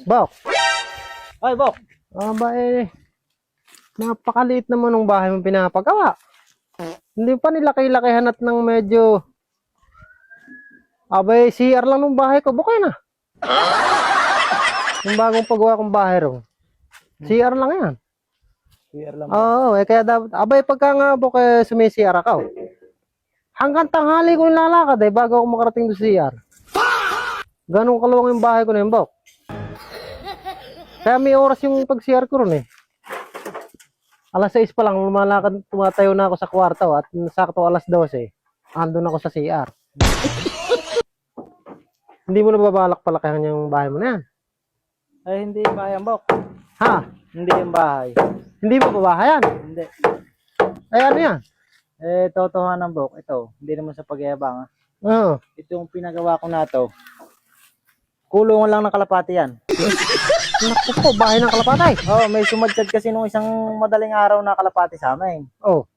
Bok. Ay, Bok. Ba napakaliit naman ng bahay mong pinapagawa. Hindi pa nilaki-lakihan at ng medyo... Abay, CR lang ng bahay ko. Bukay na. Yung bagong pagawa kong bahay ro. CR lang yan. CR lang. Oo, kaya dapat... Abay, pagka nga bukay sumi-CR ako. Hanggang tanghali ko lalakad bago ako makarating do CR. Ganun kaluwang yung bahay ko na yun, Bok. Kaya may oras yung pag-CR ko ron Alas 6 pa lang, lumalakad, tumatayo na ako sa kwarto at sakto alas 12, andun ako sa CR. Hindi mo na babalak palakihan yung bahay mo na yan? Ay, hindi yung bahay yan, Bok. Ha? Hindi yung bahay. Hindi mo ba bahay yan? Hindi. Ay, ano yan? Totohanan, Bok. Ito, hindi naman sa pagyayabang. Oo. Ito yung pinagawa ko na to. Kulungan lang ng kalapati yan. Naku po, bahay ng kalapatay. May sumadjad kasi nung isang madaling araw na kalapati sa amin.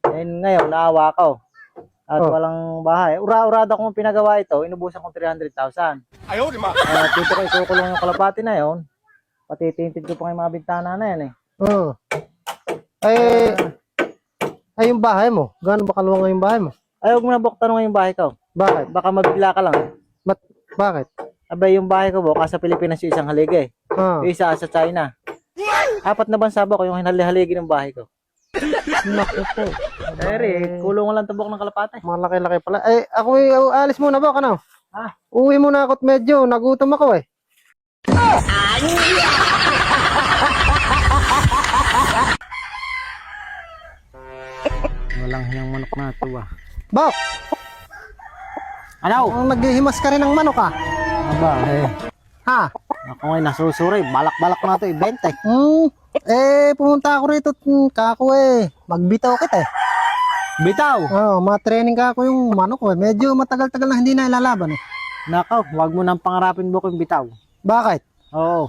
Ngayon, naawa ko. At walang bahay. Ura-urada kong pinagawa ito, inubusan kong 300,000. Ayaw, di ma! Dito ko ikukulong yung kalapati na yon. Pati tinted ko pa yung mga bintana na yan Ay, yung bahay mo? Gaano ba kaluwang yung bahay mo? Ay, huwag mo na, Bok, tanong yung bahay ko. Bakit? Baka magbila ka lang. Bakit? Abay, yung bahay ko, Bok, sa Pilipinas yung isang haligi. Yung isa sa China. 4 na bansa, Bok, yung hinali-haligi ng bahay ko. Naku po. Kulungan lang tabok ng kalapate. Malaki-laki pala. Ako alis muna, Bok, ano? Uwi muna ako at medyo nagutom ako Walang hiyang manok na ito Bok! Ano? Naghihimas ka rin ng manok Aba, Ha? ako ngayon nasusuray. Balak-balak na ito ibenta Pumunta ako rito kako magbitaw kita Bitaw? Ma-training ka ako yung manok ko Medyo matagal-tagal na hindi na ilalaban Nakaw, wag mo nang pangarapin, Bok, yung bitaw. Bakit? Oo.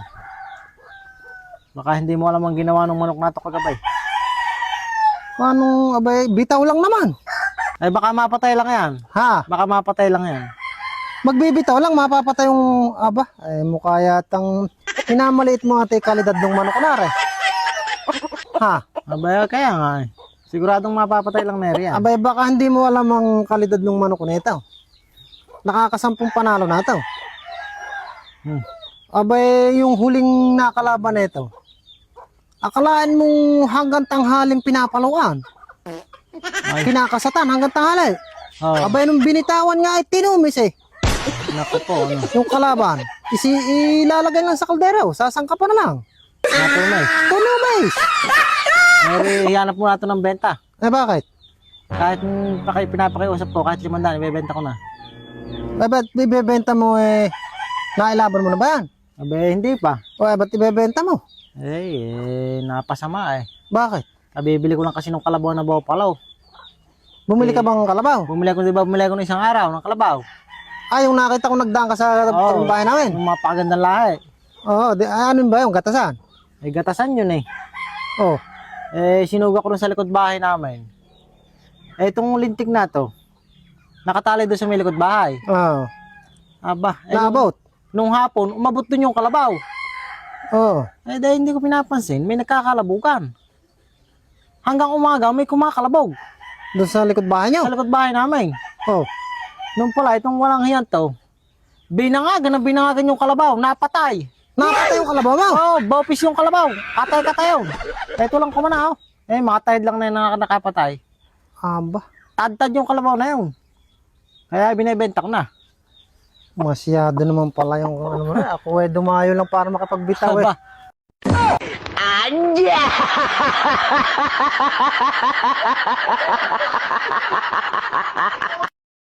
Baka hindi mo alam ang ginawa ng manok na ito kagabay. Paano, abay, bitaw lang naman. Ay, baka mapatay lang yan. Ha? Baka mapatay lang yan. Magbibitaw lang, mapapatay yung, mukha yatang minamaliit mo ate kalidad ng manok na rin. Ha? Abay, kaya nga Siguradong mapapatay lang na yan. Abay, baka hindi mo alam ang kalidad ng manok na ito. Nakakasampung panalo na ito. Abay, yung huling nakalaban na ito. Akalaan mong hanggang tanghaling pinapaluan. Kinakasatan hanggang tanghali. Abay, nung binitawan nga ay tinumis Naku po, yung kalaban. Ilalagay lang sa kaldero. Sasangka pa na lang. Tunumis. Hihanap mo natin ng benta. Bakit? Kahit pinapakiusap ko, kahit 500, ibebenta ko na. Ba't ibebenta mo nailaban mo na ba yan? Abay, hindi pa. Ba't ibebenta mo? Napasama Bakit? Bibili ko lang kasi ng kalabaw na bawpalaw. Bumili ka bang kalabaw? Bumili ako ng isang araw ng kalabaw. Yung nakita ko nagdaan ka sa bahay namin. Yung mapagandang lahi. Ano ba yung gatasan? Gatasan yun Sinuga ko rin sa likod bahay namin. Itong lintik na to, nakatali doon sa may likod bahay. Aba, naabot? Nung hapon, umabot doon yung kalabaw. Dahil hindi ko pinapansin, may nagkakalabugan. Hanggang umaga, may kumakalabog. Doon sa likod bahay nyo? Sa likod bahay namin. Nung pala, itong walang hiyan to, binangagan yung kalabaw, napatay. Napatay yung kalabaw mo? Bawpis yung kalabaw. Katay-katay yun. Ito lang kumana matayad lang na yung nakapatay. Aba. Tad-tad yung kalabaw na yun. Kaya binibenta ko na. Masyado naman pala yung ako dumayo lang para makapagbitaw Anja!